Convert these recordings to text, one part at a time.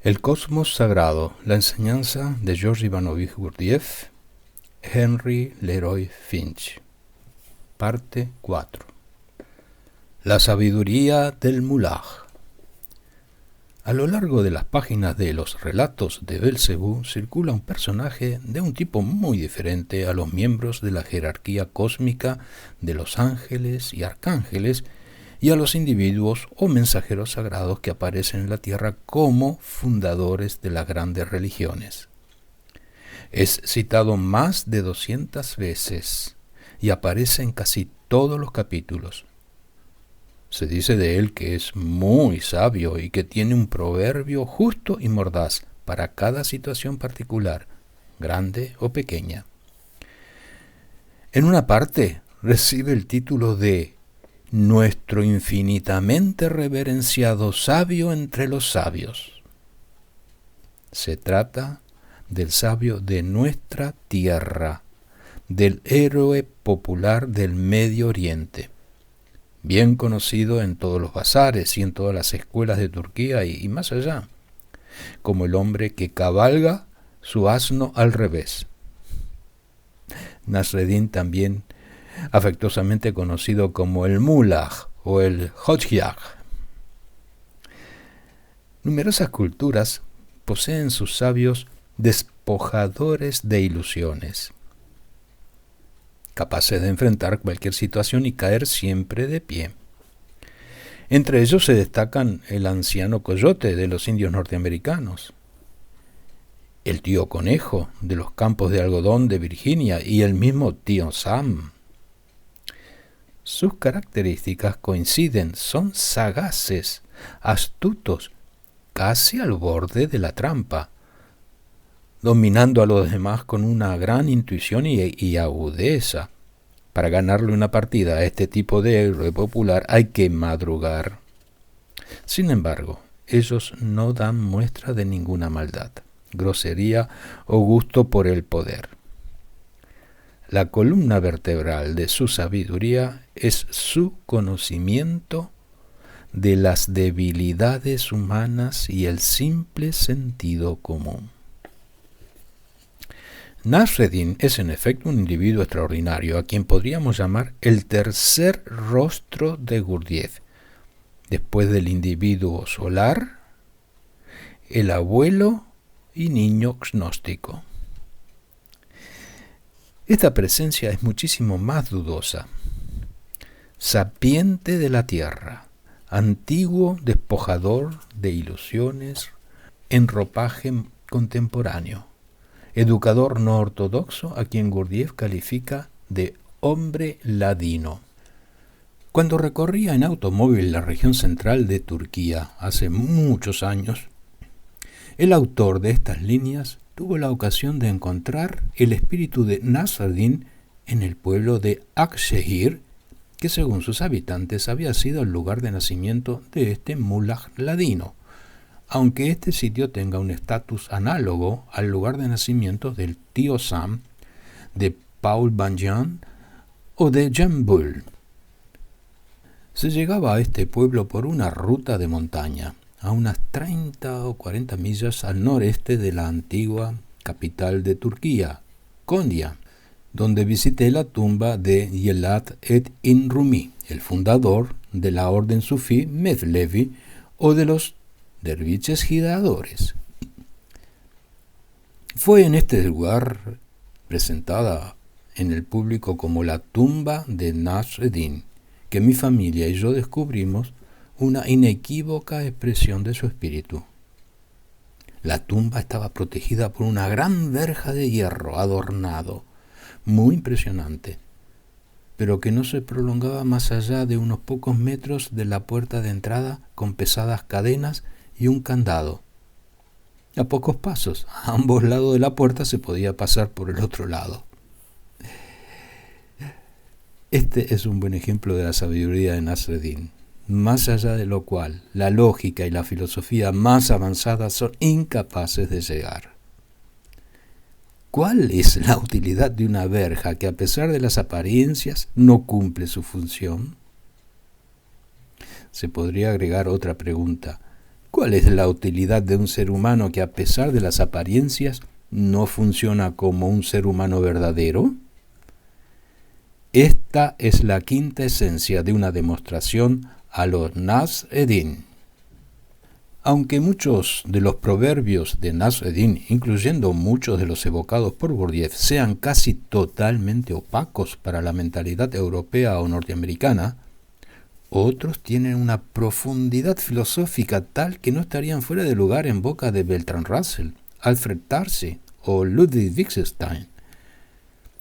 El cosmos sagrado, la enseñanza de George Ivanovich Gurdjieff, Henry Leroy Finch. Parte 4. La sabiduría del Mulaj. A lo largo de las páginas de los relatos de Belcebú circula un personaje de un tipo muy diferente a los miembros de la jerarquía cósmica de los ángeles y arcángeles y a los individuos o mensajeros sagrados que aparecen en la tierra como fundadores de las grandes religiones. Es citado más de 200 veces y aparece en casi todos los capítulos. Se dice de él que es muy sabio y que tiene un proverbio justo y mordaz para cada situación particular, grande o pequeña. En una parte recibe el título de nuestro infinitamente reverenciado sabio entre los sabios. Se trata del sabio de nuestra tierra, del héroe popular del Medio Oriente, bien conocido en todos los bazares y en todas las escuelas de Turquía y más allá, como el hombre que cabalga su asno al revés. Nasreddin también afectuosamente conocido como el Mulaj o el Hodjaj. Numerosas culturas poseen sus sabios despojadores de ilusiones, capaces de enfrentar cualquier situación y caer siempre de pie. Entre ellos se destacan el anciano coyote de los indios norteamericanos, el tío conejo de los campos de algodón de Virginia y el mismo tío Sam. Sus características coinciden, son sagaces, astutos, casi al borde de la trampa, dominando a los demás con una gran intuición y agudeza. Para ganarle una partida a este tipo de héroe popular hay que madrugar. Sin embargo, ellos no dan muestra de ninguna maldad, grosería o gusto por el poder. La columna vertebral de su sabiduría es su conocimiento de las debilidades humanas y el simple sentido común. Nasreddin es en efecto un individuo extraordinario a quien podríamos llamar el tercer rostro de Gurdjieff, después del individuo solar, el abuelo y niño gnóstico. Esta presencia es muchísimo más dudosa. Sapiente de la tierra, antiguo despojador de ilusiones en ropaje contemporáneo, educador no ortodoxo a quien Gurdjieff califica de hombre ladino. Cuando recorría en automóvil la región central de Turquía hace muchos años, el autor de estas líneas tuvo la ocasión de encontrar el espíritu de Nasreddin en el pueblo de Akşehir, que según sus habitantes había sido el lugar de nacimiento de este mulaj ladino, aunque este sitio tenga un estatus análogo al lugar de nacimiento del tío Sam, de Paul Bunyan o de Jan Bull. Se llegaba a este pueblo por una ruta de montaña, a unas 30 o 40 millas al noreste de la antigua capital de Turquía, Konya, donde visité la tumba de Yelat et-in Rumi, el fundador de la orden sufí Mevlevi o de los derviches giradores. Fue en este lugar, presentada en el público como la tumba de Nasreddin, que mi familia y yo descubrimos una inequívoca expresión de su espíritu. La tumba estaba protegida por una gran verja de hierro adornado, muy impresionante, pero que no se prolongaba más allá de unos pocos metros de la puerta de entrada con pesadas cadenas y un candado. A pocos pasos, a ambos lados de la puerta se podía pasar por el otro lado. Este es un buen ejemplo de la sabiduría de Nasreddin, más allá de lo cual la lógica y la filosofía más avanzadas son incapaces de llegar. ¿Cuál es la utilidad de una verja que a pesar de las apariencias no cumple su función? Se podría agregar otra pregunta. ¿Cuál es la utilidad de un ser humano que, a pesar de las apariencias, no funciona como un ser humano verdadero? Esta es la quinta esencia de una demostración a los Nasr Eddin. Aunque muchos de los proverbios de Nasr Eddin, incluyendo muchos de los evocados por Gurdjieff, sean casi totalmente opacos para la mentalidad europea o norteamericana, otros tienen una profundidad filosófica tal que no estarían fuera de lugar en boca de Bertrand Russell, Alfred Tarsi o Ludwig Wittgenstein.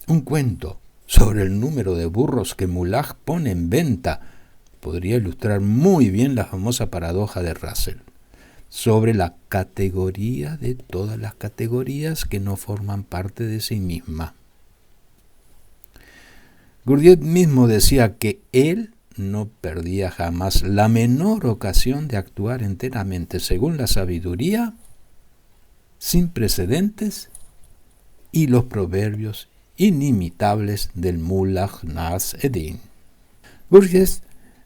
Un cuento sobre el número de burros que Mullah pone en venta podría ilustrar muy bien la famosa paradoja de Russell sobre la categoría de todas las categorías que no forman parte de sí misma. Gurdjieff mismo decía que él no perdía jamás la menor ocasión de actuar enteramente según la sabiduría, sin precedentes, y los proverbios inimitables del Mullah Nasr Eddin. Gurdjieff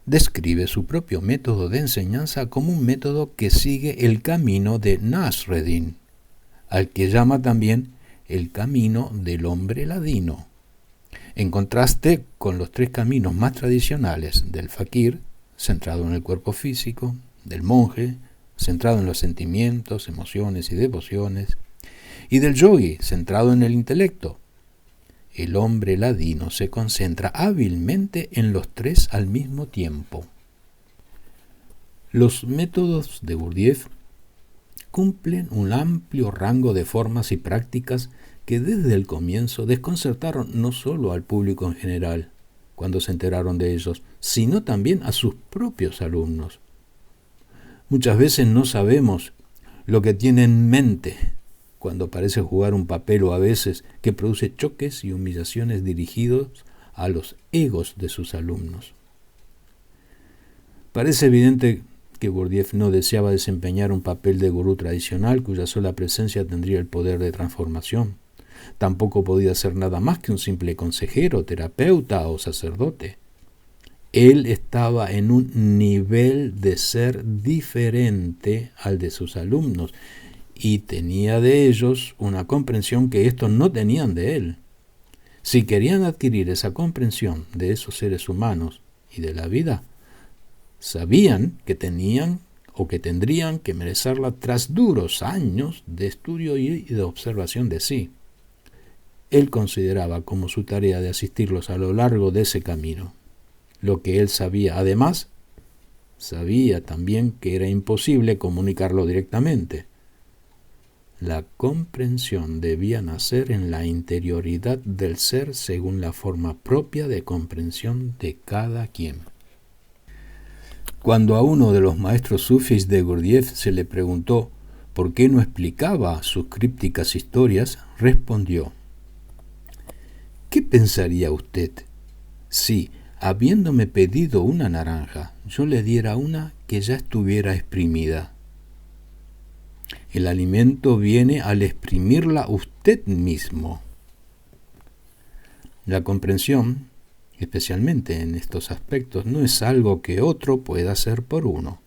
describe su propio método de enseñanza como un método que sigue el camino de Nasr Eddin, al que llama también el camino del hombre ladino, en contraste con los tres caminos más tradicionales del fakir, centrado en el cuerpo físico, del monje, centrado en los sentimientos, emociones y devociones, y del yogi, centrado en el intelecto. El hombre ladino se concentra hábilmente en los tres al mismo tiempo. Los métodos de Gurdjieff cumplen un amplio rango de formas y prácticas que desde el comienzo desconcertaron no solo al público en general, cuando se enteraron de ellos, sino también a sus propios alumnos. Muchas veces no sabemos lo que tiene en mente cuando parece jugar un papel, o a veces que produce choques y humillaciones dirigidos a los egos de sus alumnos. Parece evidente que Gurdjieff no deseaba desempeñar un papel de gurú tradicional cuya sola presencia tendría el poder de transformación. Tampoco podía ser nada más que un simple consejero, terapeuta o sacerdote. Él estaba en un nivel de ser diferente al de sus alumnos y tenía de ellos una comprensión que estos no tenían de él. Si querían adquirir esa comprensión de esos seres humanos y de la vida, sabían que tenían o que tendrían que merecerla tras duros años de estudio y de observación de sí. Él consideraba como su tarea de asistirlos a lo largo de ese camino. Lo que él sabía, además, sabía también que era imposible comunicarlo directamente. La comprensión debía nacer en la interioridad del ser según la forma propia de comprensión de cada quien. Cuando a uno de los maestros sufís de Gurdjieff se le preguntó por qué no explicaba sus crípticas historias, respondió: ¿qué pensaría usted si, habiéndome pedido una naranja, yo le diera una que ya estuviera exprimida? El alimento viene al exprimirla usted mismo. La comprensión, especialmente en estos aspectos, no es algo que otro pueda hacer por uno.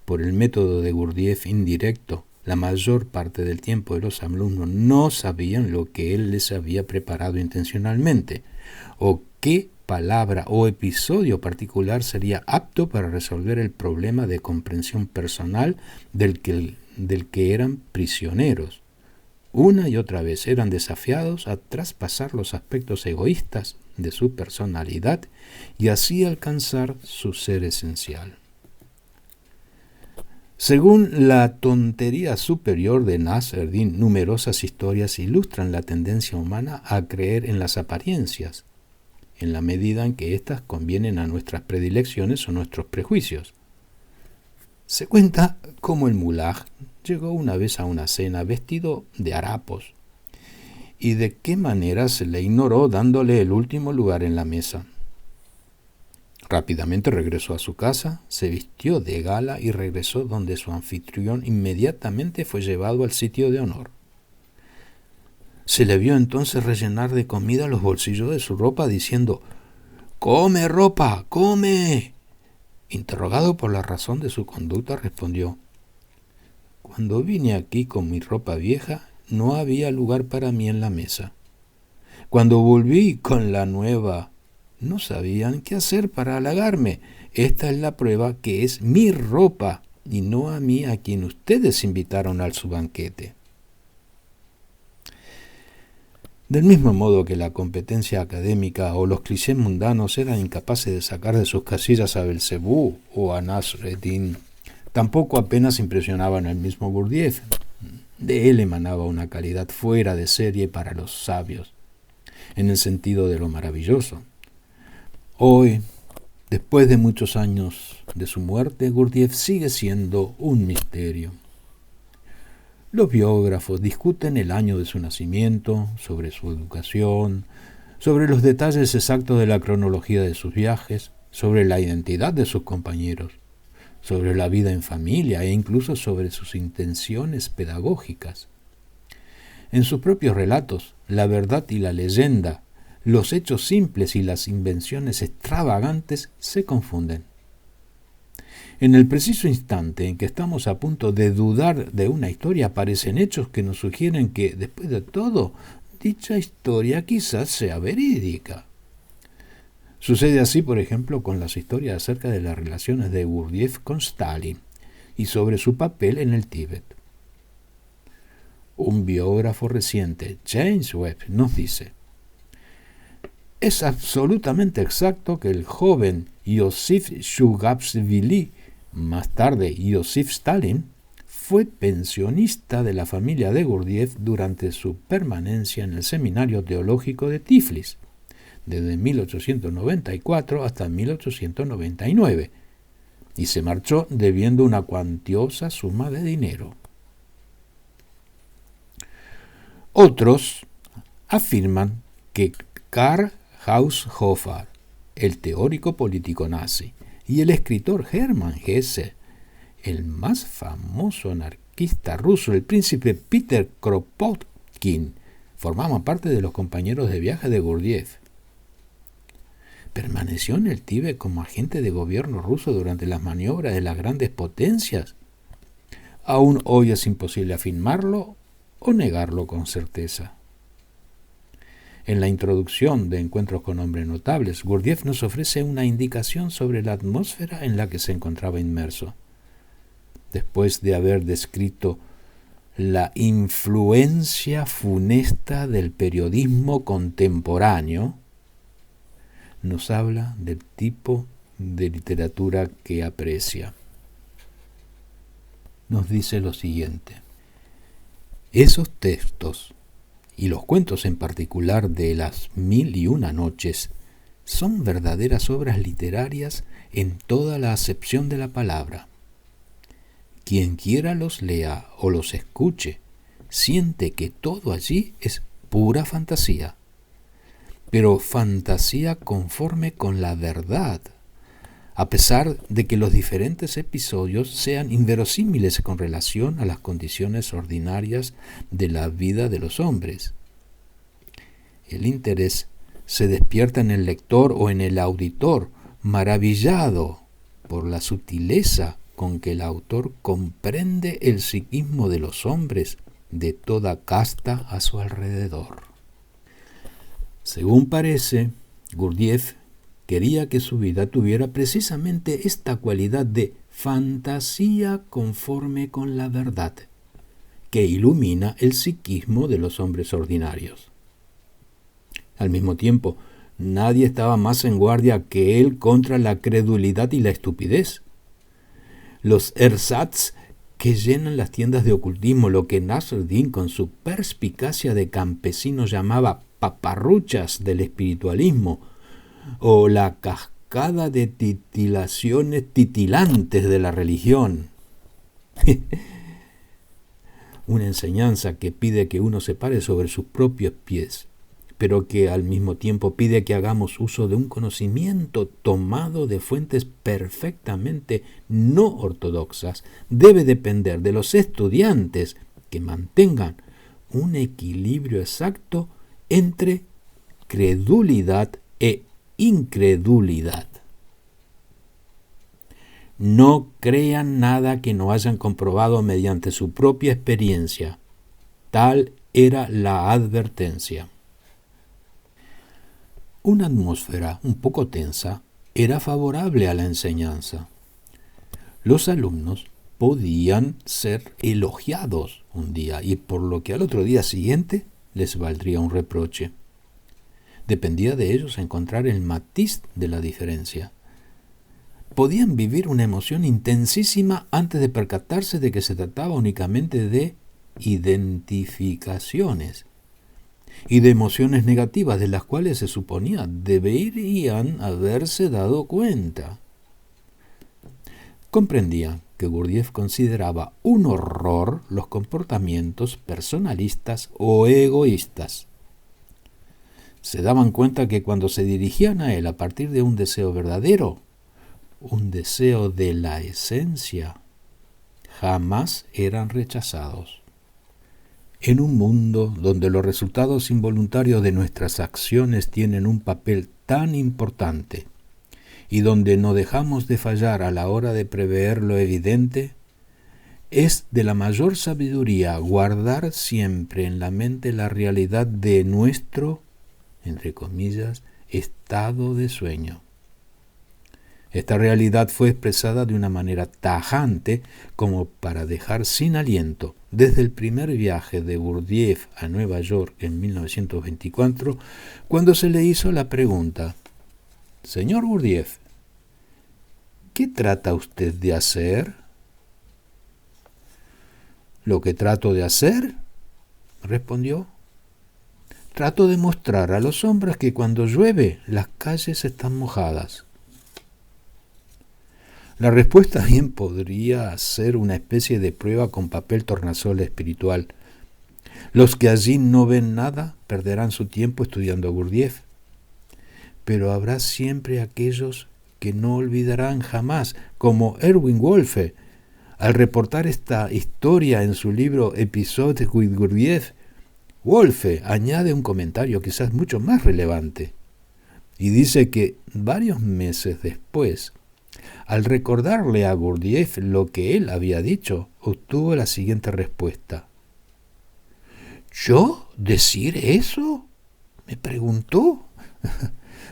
Por el método de Gurdjieff indirecto, la mayor parte del tiempo de los alumnos no sabían lo que él les había preparado intencionalmente, o qué palabra o episodio particular sería apto para resolver el problema de comprensión personal del que eran prisioneros. Una y otra vez eran desafiados a traspasar los aspectos egoístas de su personalidad y así alcanzar su ser esencial. Según la tontería superior de Nasr Eddin, numerosas historias ilustran la tendencia humana a creer en las apariencias, en la medida en que éstas convienen a nuestras predilecciones o nuestros prejuicios. Se cuenta cómo el mulaj llegó una vez a una cena vestido de harapos y de qué manera se le ignoró dándole el último lugar en la mesa. Rápidamente regresó a su casa, se vistió de gala y regresó donde su anfitrión inmediatamente fue llevado al sitio de honor. Se le vio entonces rellenar de comida los bolsillos de su ropa diciendo: «¡Come, ropa, come!». Interrogado por la razón de su conducta, respondió: cuando vine aquí con mi ropa vieja, no había lugar para mí en la mesa. Cuando volví con la nueva, no sabían qué hacer para halagarme. Esta es la prueba que es mi ropa y no a mí a quien ustedes invitaron al su banquete. Del mismo modo que la competencia académica o los clichés mundanos eran incapaces de sacar de sus casillas a Belcebú o a Nasreddin, tampoco apenas impresionaban al mismo Gurdjieff. De él emanaba una calidad fuera de serie para los sabios, en el sentido de lo maravilloso. Hoy, después de muchos años de su muerte, Gurdjieff sigue siendo un misterio. Los biógrafos discuten el año de su nacimiento, sobre su educación, sobre los detalles exactos de la cronología de sus viajes, sobre la identidad de sus compañeros, sobre la vida en familia e incluso sobre sus intenciones pedagógicas. En sus propios relatos, la verdad y la leyenda, los hechos simples y las invenciones extravagantes se confunden. En el preciso instante en que estamos a punto de dudar de una historia, aparecen hechos que nos sugieren que, después de todo, dicha historia quizás sea verídica. Sucede así, por ejemplo, con las historias acerca de las relaciones de Gurdjieff con Stalin y sobre su papel en el Tíbet. Un biógrafo reciente, James Webb, nos dice: es absolutamente exacto que el joven Iosif Shugabashvili, más tarde Iosif Stalin, fue pensionista de la familia de Gurdjieff durante su permanencia en el seminario teológico de Tiflis, desde 1894 hasta 1899, y se marchó debiendo una cuantiosa suma de dinero. Otros afirman que Karl Haushofer, el teórico político nazi, y el escritor Hermann Hesse, el más famoso anarquista ruso, el príncipe Peter Kropotkin, formaban parte de los compañeros de viaje de Gurdjieff. ¿Permaneció en el Tíbet como agente de gobierno ruso durante las maniobras de las grandes potencias? Aún hoy es imposible afirmarlo o negarlo con certeza. En la introducción de Encuentros con Hombres Notables, Gurdjieff nos ofrece una indicación sobre la atmósfera en la que se encontraba inmerso. Después de haber descrito la influencia funesta del periodismo contemporáneo, nos habla del tipo de literatura que aprecia. Nos dice lo siguiente: esos textos, y los cuentos en particular de Las 1001 noches, son verdaderas obras literarias en toda la acepción de la palabra. Quien quiera los lea o los escuche, siente que todo allí es pura fantasía, pero fantasía conforme con la verdad, a pesar de que los diferentes episodios sean inverosímiles con relación a las condiciones ordinarias de la vida de los hombres. El interés se despierta en el lector o en el auditor, maravillado por la sutileza con que el autor comprende el psiquismo de los hombres de toda casta a su alrededor. Según parece, Gurdjieff quería que su vida tuviera precisamente esta cualidad de fantasía conforme con la verdad, que ilumina el psiquismo de los hombres ordinarios. Al mismo tiempo, nadie estaba más en guardia que él contra la credulidad y la estupidez. Los ersatz que llenan las tiendas de ocultismo, lo que Nasreddin con su perspicacia de campesino llamaba paparruchas del espiritualismo, o la cascada de titilaciones titilantes de la religión. Una enseñanza que pide que uno se pare sobre sus propios pies, pero que al mismo tiempo pide que hagamos uso de un conocimiento tomado de fuentes perfectamente no ortodoxas, debe depender de los estudiantes que mantengan un equilibrio exacto entre credulidad e incredulidad. No crean nada que no hayan comprobado mediante su propia experiencia. Tal era la advertencia. Una atmósfera un poco tensa era favorable a la enseñanza. Los alumnos podían ser elogiados un día y por lo que al otro día siguiente les valdría un reproche. Dependía de ellos encontrar el matiz de la diferencia. Podían vivir una emoción intensísima antes de percatarse de que se trataba únicamente de identificaciones y de emociones negativas de las cuales se suponía deberían haberse dado cuenta. Comprendían que Gurdjieff consideraba un horror los comportamientos personalistas o egoístas. Se daban cuenta que cuando se dirigían a él a partir de un deseo verdadero, un deseo de la esencia, jamás eran rechazados. En un mundo donde los resultados involuntarios de nuestras acciones tienen un papel tan importante y donde no dejamos de fallar a la hora de prever lo evidente, es de la mayor sabiduría guardar siempre en la mente la realidad de nuestro, entre comillas, estado de sueño. Esta realidad fue expresada de una manera tajante como para dejar sin aliento desde el primer viaje de Gurdjieff a Nueva York en 1924, cuando se le hizo la pregunta: «Señor Gurdjieff, ¿qué trata usted de hacer?» «Lo que trato de hacer», respondió, «trato de mostrar a los hombres que cuando llueve las calles están mojadas». La respuesta bien podría ser una especie de prueba con papel tornasol espiritual. Los que allí no ven nada perderán su tiempo estudiando a Gurdjieff. Pero habrá siempre aquellos que no olvidarán jamás, como Erwin Wolfe. Al reportar esta historia en su libro Episodes with Gurdjieff, Wolfe añade un comentario quizás mucho más relevante y dice que varios meses después, al recordarle a Gurdjieff lo que él había dicho, obtuvo la siguiente respuesta: «¿Yo decir eso?», me preguntó,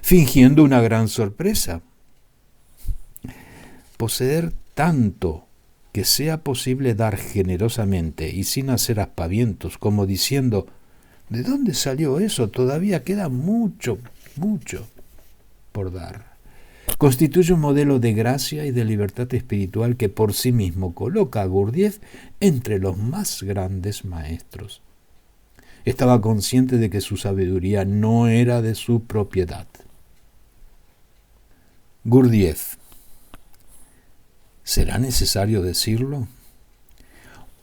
fingiendo una gran sorpresa. Poseer tanto que sea posible dar generosamente y sin hacer aspavientos, como diciendo: «¿De dónde salió eso? Todavía queda mucho por dar», constituye un modelo de gracia y de libertad espiritual que por sí mismo coloca a Gurdjieff entre los más grandes maestros. Estaba consciente de que su sabiduría no era de su propiedad. Gurdjieff, ¿será necesario decirlo?,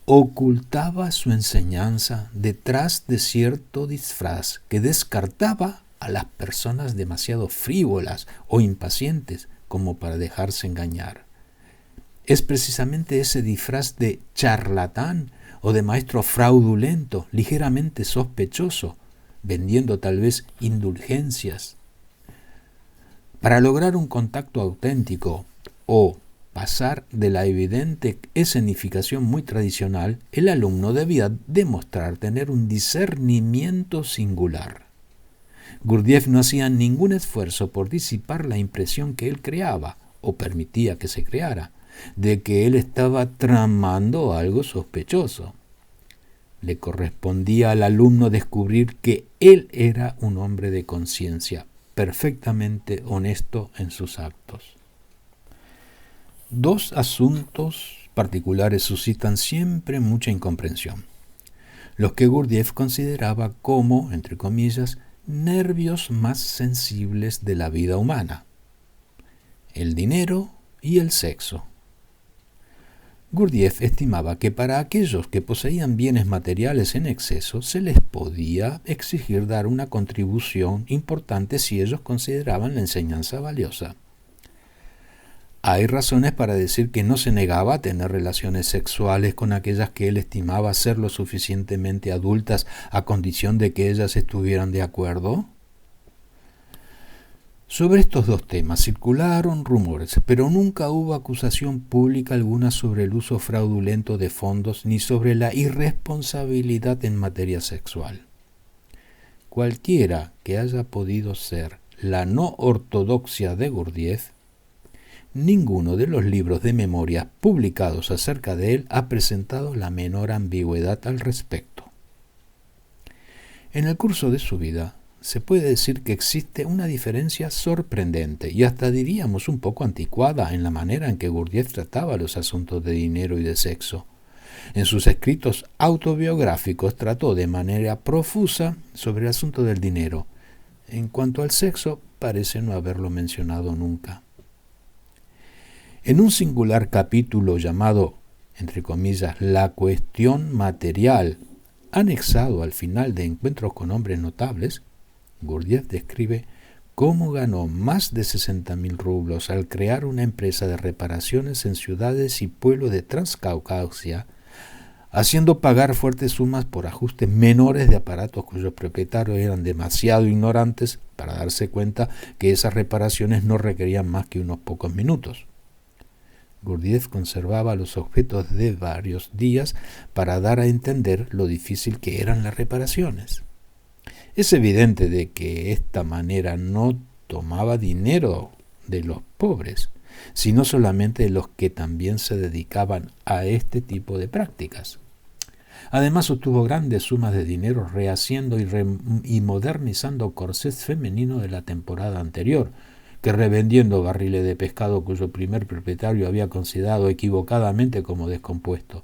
ocultaba su enseñanza detrás de cierto disfraz que descartaba a las personas demasiado frívolas o impacientes como para dejarse engañar. Es precisamente ese disfraz de charlatán o de maestro fraudulento, ligeramente sospechoso, vendiendo tal vez indulgencias. Para lograr un contacto auténtico o pasar de la evidente escenificación muy tradicional, el alumno debía demostrar tener un discernimiento singular. Gurdjieff no hacía ningún esfuerzo por disipar la impresión que él creaba, o permitía que se creara, de que él estaba tramando algo sospechoso. Le correspondía al alumno descubrir que él era un hombre de conciencia, perfectamente honesto en sus actos. Dos asuntos particulares suscitan siempre mucha incomprensión: los que Gurdjieff consideraba como, entre comillas, nervios más sensibles de la vida humana: el dinero y el sexo. Gurdjieff estimaba que para aquellos que poseían bienes materiales en exceso se les podía exigir dar una contribución importante si ellos consideraban la enseñanza valiosa. Hay razones para decir que no se negaba a tener relaciones sexuales con aquellas que él estimaba ser lo suficientemente adultas a condición de que ellas estuvieran de acuerdo. Sobre estos dos temas circularon rumores, pero nunca hubo acusación pública alguna sobre el uso fraudulento de fondos ni sobre la irresponsabilidad en materia sexual. Cualquiera que haya podido ser la no ortodoxia de Gurdjieff, ninguno de los libros de memorias publicados acerca de él ha presentado la menor ambigüedad al respecto. En el curso de su vida, se puede decir que existe una diferencia sorprendente y hasta diríamos un poco anticuada en la manera en que Gurdjieff trataba los asuntos de dinero y de sexo. En sus escritos autobiográficos trató de manera profusa sobre el asunto del dinero. En cuanto al sexo, parece no haberlo mencionado nunca. En un singular capítulo llamado, entre comillas, La cuestión material, anexado al final de Encuentros con hombres notables, Gurdjieff describe cómo ganó más de 60.000 rublos al crear una empresa de reparaciones en ciudades y pueblos de Transcaucasia, haciendo pagar fuertes sumas por ajustes menores de aparatos cuyos propietarios eran demasiado ignorantes para darse cuenta que esas reparaciones no requerían más que unos pocos minutos. Gurdjieff conservaba los objetos de varios días para dar a entender lo difícil que eran las reparaciones. Es evidente de que esta manera no tomaba dinero de los pobres, sino solamente de los que también se dedicaban a este tipo de prácticas. Además obtuvo grandes sumas de dinero rehaciendo y modernizando corsés femeninos de la temporada anterior, que revendiendo barriles de pescado cuyo primer propietario había considerado equivocadamente como descompuesto.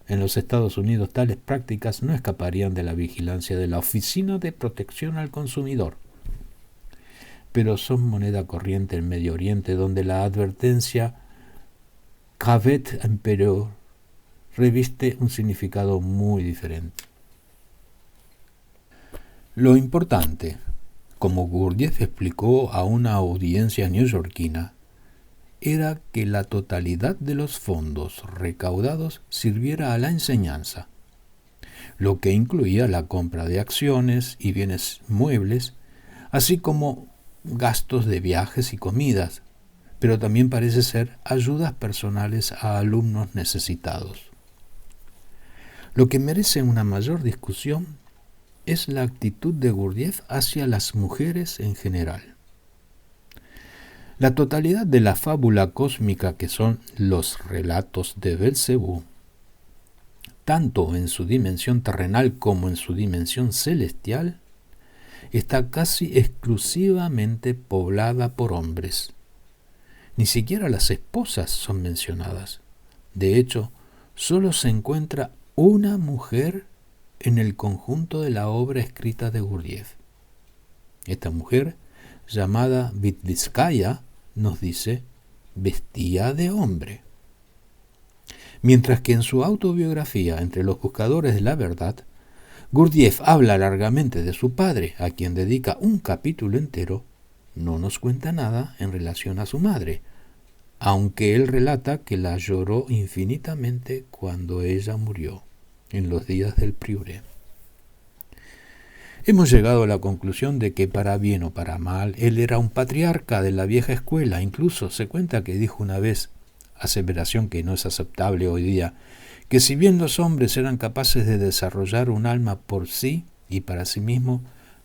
En los Estados Unidos tales prácticas no escaparían de la vigilancia de la Oficina de Protección al Consumidor, pero son moneda corriente en Medio Oriente, donde la advertencia Cavet Emperor reviste un significado muy diferente. Lo importante, como Gurdjieff explicó a una audiencia neoyorquina, era que la totalidad de los fondos recaudados sirviera a la enseñanza, lo que incluía la compra de acciones y bienes muebles, así como gastos de viajes y comidas, pero también parece ser ayudas personales a alumnos necesitados. Lo que merece una mayor discusión es la actitud de Gurdjieff hacia las mujeres en general. La totalidad de la fábula cósmica que son los relatos de Belcebú, tanto en su dimensión terrenal como en su dimensión celestial, está casi exclusivamente poblada por hombres. Ni siquiera las esposas son mencionadas. De hecho, solo se encuentra una mujer en el conjunto de la obra escrita de Gurdjieff. Esta mujer, llamada Vitliskaya, nos dice, vestía de hombre. Mientras que en su autobiografía, Entre los buscadores de la verdad, Gurdjieff habla largamente de su padre, a quien dedica un capítulo entero, no nos cuenta nada en relación a su madre, aunque él relata que la lloró infinitamente cuando ella murió, en los días del Priure. Hemos llegado a la conclusión de que, para bien o para mal, él era un patriarca de la vieja escuela. Incluso se cuenta que dijo una vez, aseveración que no es aceptable hoy día, que si bien los hombres eran capaces de desarrollar un alma por sí y para sí mismos,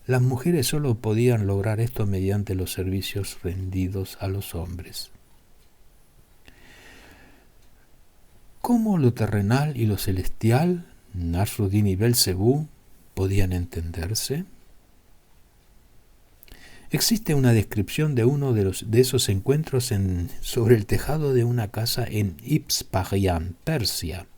las mujeres solo podían lograr esto mediante los servicios rendidos a los hombres. ¿Cómo lo terrenal y lo celestial, Nasruddin y Belcebú, podían entenderse? Existe una descripción de uno de esos encuentros sobre el tejado de una casa en Ispahan, Persia.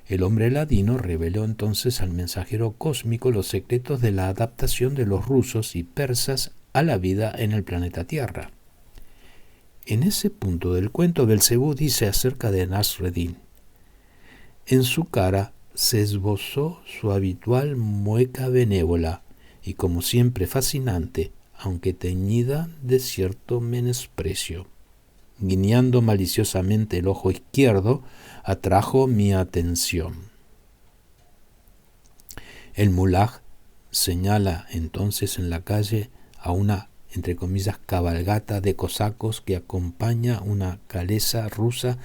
El hombre ladino reveló entonces al mensajero cósmico los secretos de la adaptación de los rusos y persas a la vida en el planeta Tierra. En ese punto del cuento, Belcebú dice acerca de Nasreddin: en su cara se esbozó su habitual mueca benévola y, como siempre, fascinante, aunque teñida de cierto menosprecio. Guiñando maliciosamente el ojo izquierdo, atrajo mi atención. El mulaj señala entonces en la calle a una, entre comillas, cabalgata de cosacos que acompaña una calesa rusa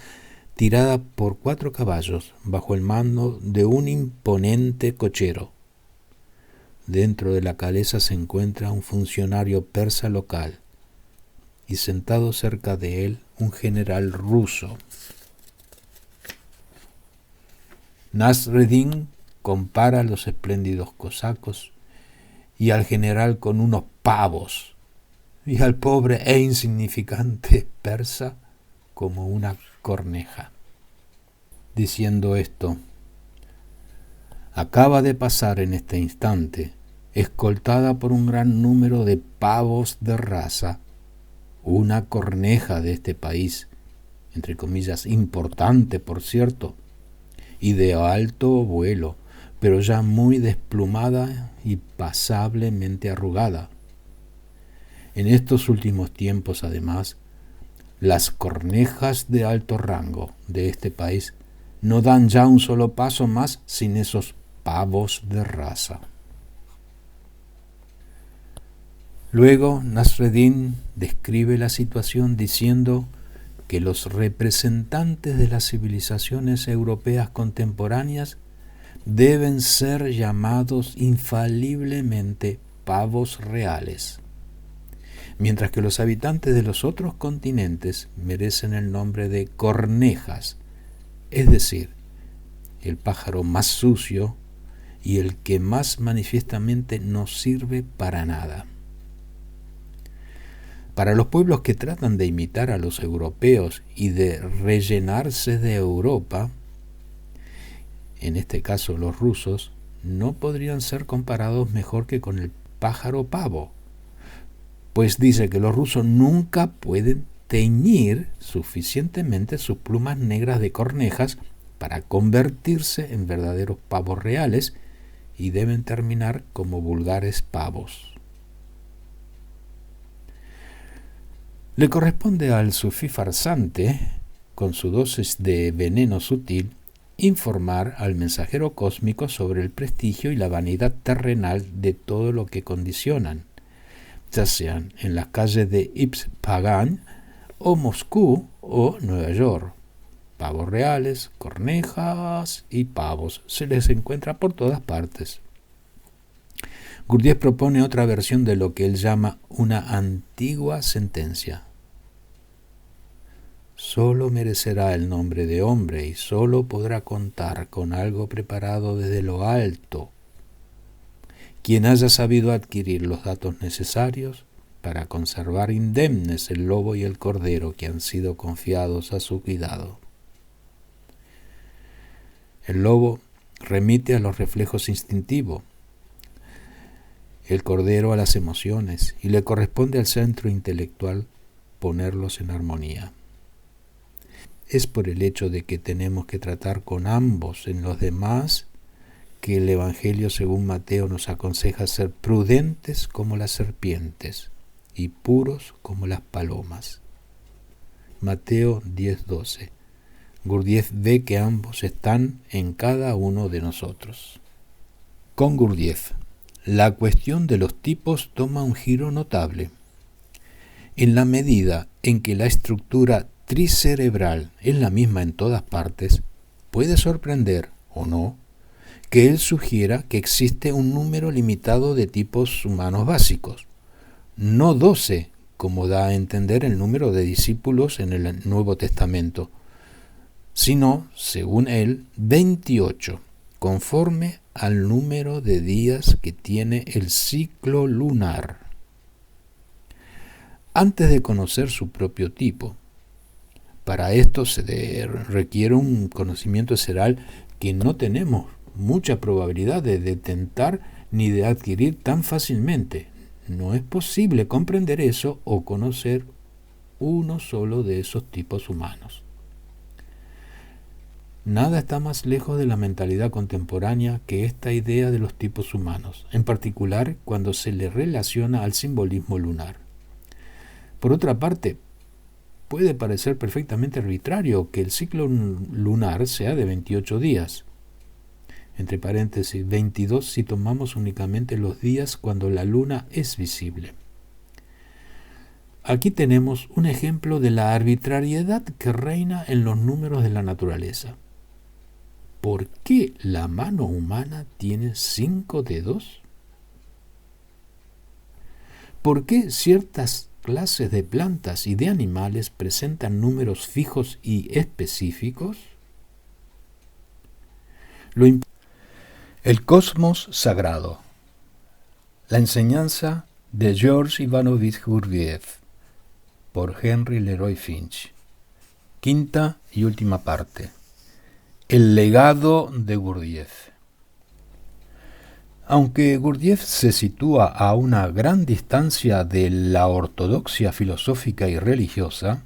tirada por 4 caballos bajo el mando de un imponente cochero. Dentro de la calesa se encuentra un funcionario persa local y sentado cerca de él un general ruso. Nasreddin compara a los espléndidos cosacos y al general con unos pavos y al pobre e insignificante persa como una corneja. Diciendo esto, acaba de pasar en este instante, escoltada por un gran número de pavos de raza, una corneja de este país, entre comillas, importante, por cierto, y de alto vuelo, pero ya muy desplumada y pasablemente arrugada. En estos últimos tiempos, además, las cornejas de alto rango de este país no dan ya un solo paso más sin esos pavos de raza. Luego Nasreddin describe la situación diciendo que los representantes de las civilizaciones europeas contemporáneas deben ser llamados infaliblemente pavos reales, mientras que los habitantes de los otros continentes merecen el nombre de cornejas, es decir, el pájaro más sucio y el que más manifiestamente no sirve para nada. Para los pueblos que tratan de imitar a los europeos y de rellenarse de Europa, en este caso los rusos, no podrían ser comparados mejor que con el pájaro pavo, pues dice que los rusos nunca pueden teñir suficientemente sus plumas negras de cornejas para convertirse en verdaderos pavos reales y deben terminar como vulgares pavos. Le corresponde al sufí farsante, con su dosis de veneno sutil, informar al mensajero cósmico sobre el prestigio y la vanidad terrenal de todo lo que condicionan, ya sean en las calles de Ispahan o Moscú o Nueva York. Pavos reales, cornejas y pavos se les encuentra por todas partes. Gurdjieff propone otra versión de lo que él llama una antigua sentencia. Solo merecerá el nombre de hombre y solo podrá contar con algo preparado desde lo alto quien haya sabido adquirir los datos necesarios para conservar indemnes el lobo y el cordero que han sido confiados a su cuidado. El lobo remite a los reflejos instintivos, el cordero a las emociones, y le corresponde al centro intelectual ponerlos en armonía. Es por el hecho de que tenemos que tratar con ambos en los demás que el Evangelio según Mateo nos aconseja ser prudentes como las serpientes y puros como las palomas. Mateo 10:12. Gurdjieff ve que ambos están en cada uno de nosotros. Con Gurdjieff, la cuestión de los tipos toma un giro notable. En la medida en que la estructura tricerebral es la misma en todas partes, puede sorprender, o no, que él sugiera que existe un número limitado de tipos humanos básicos, no 12, como da a entender el número de discípulos en el Nuevo Testamento, sino, según él, 28, conforme al número de días que tiene el ciclo lunar. Antes de conocer su propio tipo, para esto se requiere un conocimiento serál que no tenemos mucha probabilidad de detentar ni de adquirir tan fácilmente. No es posible comprender eso o conocer uno solo de esos tipos humanos. Nada está más lejos de la mentalidad contemporánea que esta idea de los tipos humanos, en particular cuando se le relaciona al simbolismo lunar. Por otra parte, puede parecer perfectamente arbitrario que el ciclo lunar sea de 28 días. Entre paréntesis, 22 si tomamos únicamente los días cuando la luna es visible. Aquí tenemos un ejemplo de la arbitrariedad que reina en los números de la naturaleza. ¿Por qué la mano humana tiene 5 dedos? ¿Por qué ciertas clases de plantas y de animales presentan números fijos y específicos? El cosmos sagrado. La enseñanza de George Ivanovich Gurdjieff por Henry Leroy Finch. Quinta y última parte. El legado de Gurdjieff. Aunque Gurdjieff se sitúa a una gran distancia de la ortodoxia filosófica y religiosa,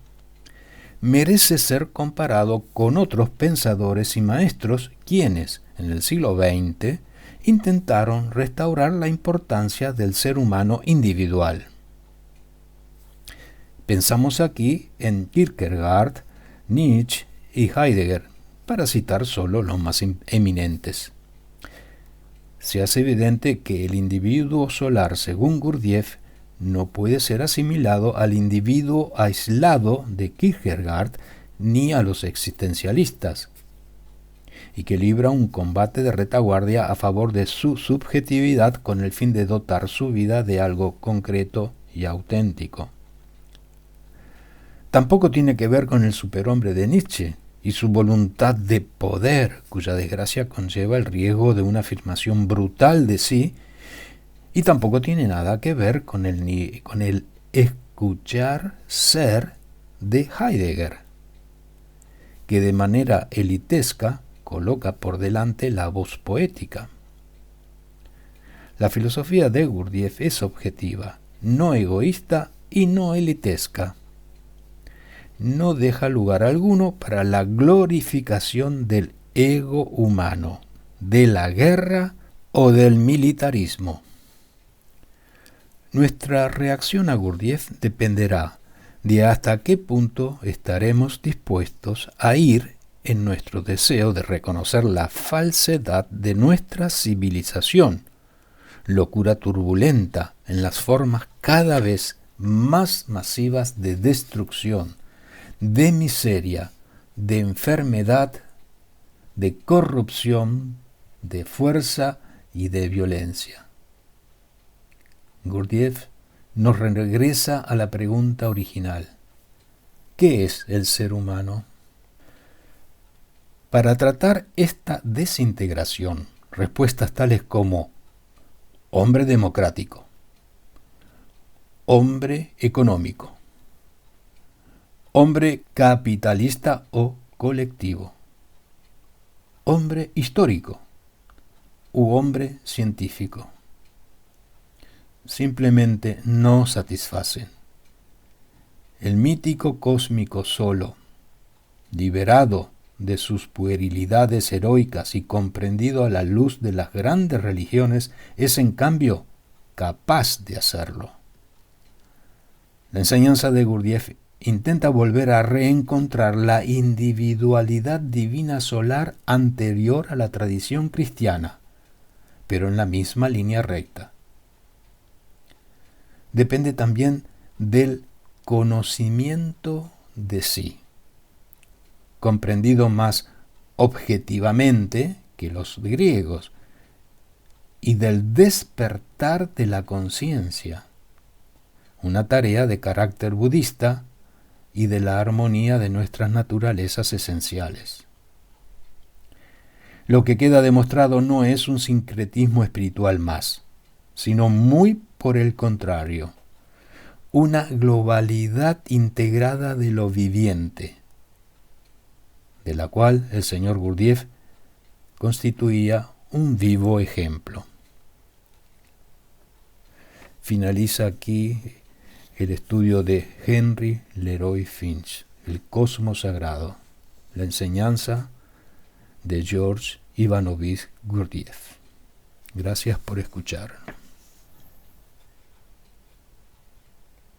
merece ser comparado con otros pensadores y maestros quienes, en el siglo XX, intentaron restaurar la importancia del ser humano individual. Pensamos aquí en Kierkegaard, Nietzsche y Heidegger, para citar solo los más eminentes. Se hace evidente que el individuo solar, según Gurdjieff, no puede ser asimilado al individuo aislado de Kierkegaard ni a los existencialistas, y que libra un combate de retaguardia a favor de su subjetividad con el fin de dotar su vida de algo concreto y auténtico. Tampoco tiene que ver con el superhombre de Nietzsche y su voluntad de poder, cuya desgracia conlleva el riesgo de una afirmación brutal de sí, y tampoco tiene nada que ver con el escuchar ser de Heidegger, que de manera elitesca coloca por delante la voz poética. La filosofía de Gurdjieff es objetiva, no egoísta y no elitesca. No deja lugar alguno para la glorificación del ego humano, de la guerra o del militarismo. Nuestra reacción a Gurdjieff dependerá de hasta qué punto estaremos dispuestos a ir en nuestro deseo de reconocer la falsedad de nuestra civilización, locura turbulenta en las formas cada vez más masivas de destrucción, de miseria, de enfermedad, de corrupción, de fuerza y de violencia. Gurdjieff nos regresa a la pregunta original: ¿qué es el ser humano? Para tratar esta desintegración, respuestas tales como hombre democrático, hombre económico, hombre capitalista o colectivo, hombre histórico u hombre científico, simplemente no satisfacen. El mítico cósmico solo, liberado de sus puerilidades heroicas y comprendido a la luz de las grandes religiones, es en cambio capaz de hacerlo. La enseñanza de Gurdjieff intenta volver a reencontrar la individualidad divina solar anterior a la tradición cristiana, pero en la misma línea recta. Depende también del conocimiento de sí, comprendido más objetivamente que los griegos, y del despertar de la conciencia, una tarea de carácter budista y de la armonía de nuestras naturalezas esenciales. Lo que queda demostrado no es un sincretismo espiritual más, sino muy por el contrario, una globalidad integrada de lo viviente, de la cual el señor Gurdjieff constituía un vivo ejemplo. Finaliza aquí el estudio de Henry Leroy Finch, El cosmos sagrado, la enseñanza de George Ivanovich Gurdjieff. Gracias por escuchar.